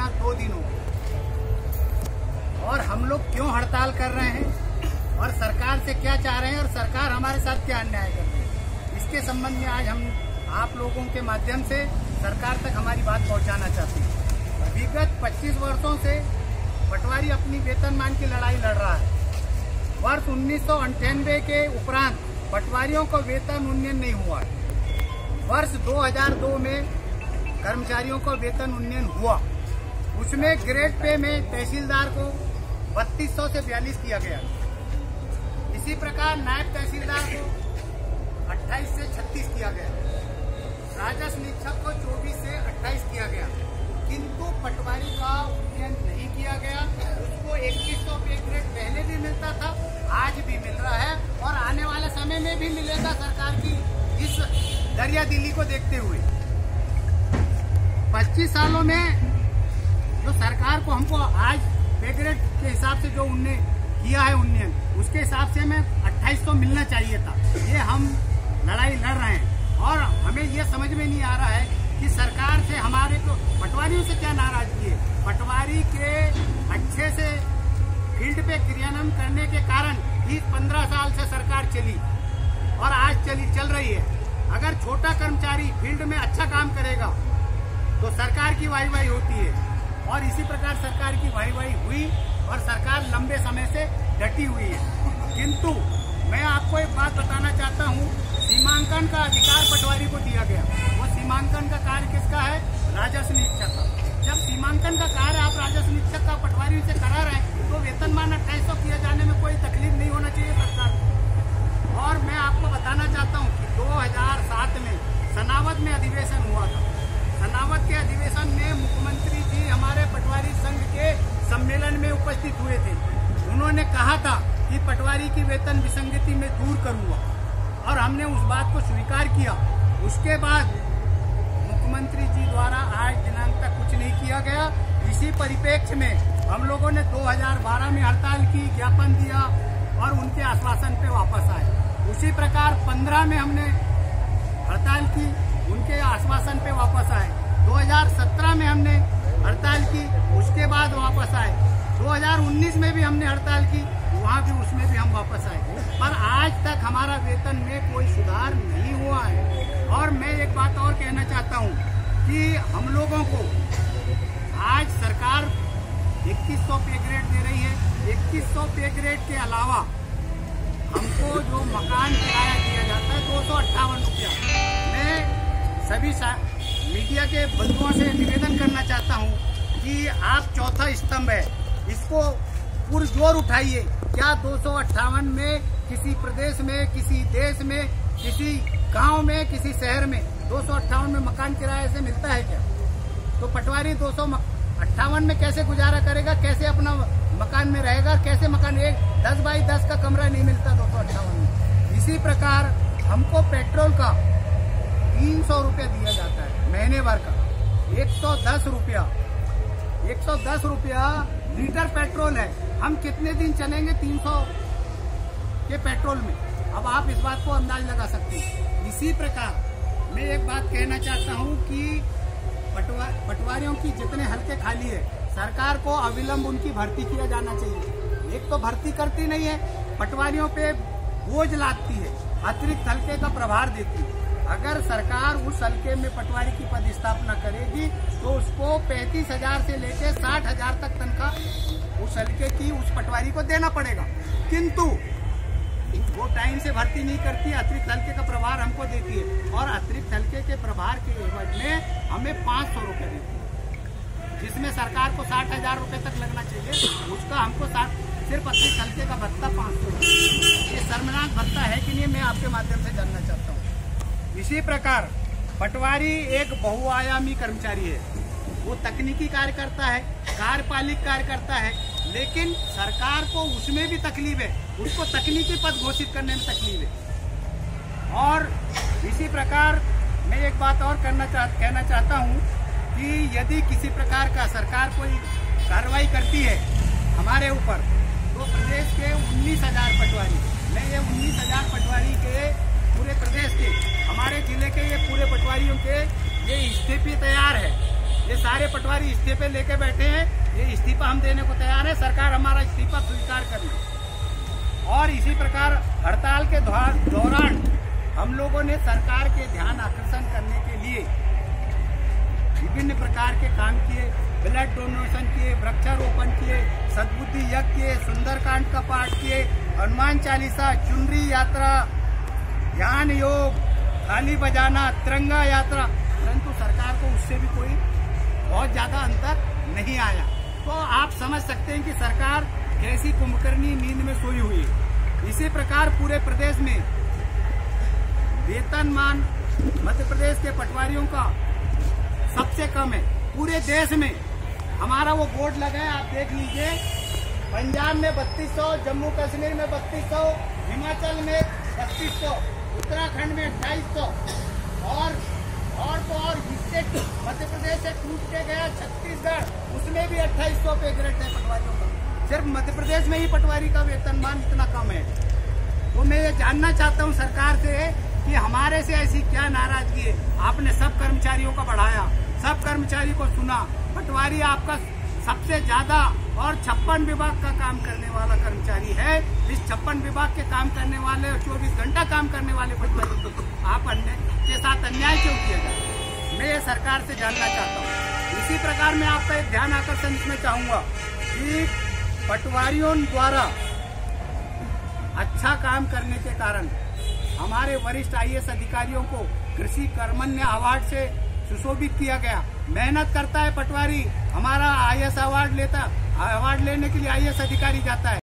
महीना 2 दिन हो गए। और हम लोग क्यों हड़ताल कर रहे हैं और सरकार से क्या चाह रहे हैं और सरकार हमारे साथ क्या अन्याय कर रही है, इसके संबंध में आज हम आप लोगों के माध्यम से सरकार तक हमारी बात पहुंचाना चाहते हैं। विगत 25 वर्षों से पटवारी अपनी वेतनमान की लड़ाई लड़ रहा है। वर्ष 1998 के उपरांत पटवारियों को वेतन उन्नयन नहीं हुआ। वर्ष 2002 में कर्मचारियों को वेतन उन्नयन हुआ। उसमें ग्रेड पे में तहसीलदार को 3200 से 42 किया गया। इसी प्रकार नायब तहसीलदार को 28 से 36 किया गया। राजस्व निरीक्षक को 24 से 28 किया गया, किंतु पटवारी का उन्नयन नहीं किया गया। उसको 2100 पे ग्रेड पहले भी मिलता था, आज भी मिल रहा है और आने वाले समय में भी मिलेगा सरकार की इस दरिया दिल्ली को देखते हुए। 25 सालों में जो सरकार को हमको आज पे ग्रेड के हिसाब से जो उन्होंने किया है उन्नयन, उसके हिसाब से हमें 2800 मिलना चाहिए था। ये हम लड़ाई लड़ रहे हैं और हमें ये समझ में नहीं आ रहा है कि सरकार से हमारे को पटवारियों से क्या नाराजगी है। पटवारी के अच्छे से फील्ड पे क्रियान्वयन करने के कारण 15 साल से सरकार चली और आज चल रही है। अगर छोटा कर्मचारी फील्ड में अच्छा काम करेगा तो सरकार की वाहवाही होती है और इसी प्रकार सरकार की वाहवाही हुई और सरकार लंबे समय से डटी हुई है। किंतु मैं आपको एक बात बताना चाहता हूँ, सीमांकन का अधिकार पटवारी को दिया गया। वो सीमांकन का कार्य किसका है? राजस्व निरीक्षक का। जब सीमांकन का कार्य आप राजस्व निरीक्षक का पटवारी से करा रहे हैं तो वेतनमान 2800 किया जाने में कोई तकलीफ नहीं होना चाहिए सरकार को। और मैं आपको बताना चाहता हूँ कि 2007 में सनावद में अधिवेशन हुआ था। सनावद के अधिवेशन में मुख्यमंत्री जी हमारे पटवारी संघ के सम्मेलन में उपस्थित हुए थे। उन्होंने कहा था कि पटवारी की वेतन विसंगति में दूर करूंगा और हमने उस बात को स्वीकार किया। उसके बाद मुख्यमंत्री जी द्वारा आज दिनांक तक कुछ नहीं किया गया। इसी परिप्रेक्ष्य में हम लोगों ने 2012 में हड़ताल की, ज्ञापन दिया और उनके आश्वासन पे वापस आए। उसी प्रकार 15 में हमने हड़ताल की, उनके आश्वासन पे वापस आए। 2017 में हमने हड़ताल की, उसके बाद वापस आए। 2019 में भी हमने हड़ताल की, वहाँ भी उसमें भी हम वापस आए, पर आज तक हमारा वेतन में कोई सुधार नहीं हुआ है। और मैं एक बात और कहना चाहता हूँ कि हम लोगों को आज सरकार 2100 पे ग्रेड दे रही है। 2100 पे ग्रेड के अलावा हमको जो मकान किराया दिया जाता है 258 रुपया। मैं सभी मीडिया के बंधुओं से निवेदन करना चाहता हूँ कि आप चौथा स्तंभ है, इसको पुरजोर उठाइए। क्या 258 में किसी प्रदेश में, किसी देश में, किसी गांव में, किसी शहर में 258 में मकान किराए से मिलता है क्या? तो पटवारी 258 में कैसे गुजारा करेगा, कैसे अपना मकान में रहेगा, कैसे मकान 10 बाई 10 का कमरा नहीं मिलता 258 में। इसी प्रकार हमको पेट्रोल का 300 रुपया दिया जाता है महीने भर का। 110 रुपया लीटर पेट्रोल है। हम कितने दिन चलेंगे 300 के पेट्रोल में? अब आप इस बात को अंदाज लगा सकते हैं। इसी प्रकार मैं एक बात कहना चाहता हूं कि पटवारियों की जितने हल्के खाली है, सरकार को अविलंब उनकी भर्ती किया जाना चाहिए। एक तो भर्ती करती नहीं है, पटवारियों पे बोझ लादती है, अतिरिक्त हल्के का प्रभार देती है। अगर सरकार उस हल्के में पटवारी की पदस्थापना करेगी तो उसको 35,000 से लेकर 60,000 तक तनख्वाह उस हल्के की उस पटवारी को देना पड़ेगा। किंतु वो टाइम से भर्ती नहीं करती, अतिरिक्त हल्के का प्रभार हमको देती है और अतिरिक्त हल्के के प्रभार के एवज में हमें 500 रुपये देती है, जिसमें सरकार को 60,000 रुपये तक लगना चाहिए। उसका हमको सिर्फ अतिरिक्त हल्के का भत्ता 500 रुपये। ये शर्मनाक भत्ता है कि नहीं, मैं आपके माध्यम से जानना चाहता हूँ। इसी प्रकार पटवारी एक बहुआयामी कर्मचारी है। वो तकनीकी कार्य करता है, कार्यपालिक कार्य करता है, लेकिन सरकार को उसमें भी तकलीफ है, उसको तकनीकी पद घोषित करने में तकलीफ है। और इसी प्रकार मैं एक बात और कहना चाहता हूँ कि यदि किसी प्रकार का सरकार कोई कार्रवाई करती है हमारे ऊपर, तो प्रदेश के 19,000 पटवारी, मैं ये 19,000 पटवारी के पूरे प्रदेश के, हमारे जिले के ये पूरे पटवारियों के ये इस्तीफे तैयार है। ये सारे पटवारी इस्तीफे लेके बैठे हैं। ये इस्तीफा हम देने को तैयार है, सरकार हमारा इस्तीफा स्वीकार कर ले। और इसी प्रकार हड़ताल के दौरान हम लोगों ने सरकार के ध्यान आकर्षण करने के लिए विभिन्न प्रकार के काम किए, ब्लड डोनेशन किए, वृक्षारोपण किए, सद्बुद्धि यज्ञ किए, सुंदरकांड का पाठ किए, हनुमान चालीसा, चुनरी यात्रा, ध्यान योग, थाली बजाना, तिरंगा यात्रा, परंतु सरकार को उससे भी कोई बहुत ज्यादा अंतर नहीं आया। तो आप समझ सकते हैं कि सरकार कैसी कुंभकर्णी नींद में सोई हुई है। इसी प्रकार पूरे प्रदेश में वेतनमान मध्य प्रदेश के पटवारियों का सबसे कम है पूरे देश में। हमारा वो बोर्ड लगा है, आप देख लीजिए। पंजाब में 3200, जम्मू कश्मीर में 3200, हिमाचल में 3200, उत्तराखंड में 2800 और स्टेट मध्य प्रदेश से टूट के गया छत्तीसगढ़, उसमें भी 2800 पे ग्रेड है पटवारियों का। सिर्फ मध्य प्रदेश में ही पटवारी का वेतनमान इतना कम है। तो मैं ये जानना चाहता हूँ सरकार से कि हमारे से ऐसी क्या नाराजगी है। आपने सब कर्मचारियों का बढ़ाया, सब कर्मचारी को सुना। पटवारी आपका सबसे ज्यादा और 56 विभाग का काम करने वाला कर्मचारी है। इस 56 विभाग के काम करने वाले और 24 घंटा काम करने वाले पटवारी को आप के साथ अन्याय क्यों किया जाए? मैं ये सरकार से जानना चाहता हूँ। इसी प्रकार मैं आपका एक ध्यान आकर्षण इसमें चाहूंगा कि पटवारियों द्वारा अच्छा काम करने के कारण हमारे वरिष्ठ IAS अधिकारियों को कृषि कर्मण्य अवार्ड से सुशोभित किया गया। मेहनत करता है पटवारी, हमारा IAS अवार्ड लेने के लिए IAS अधिकारी जाता है।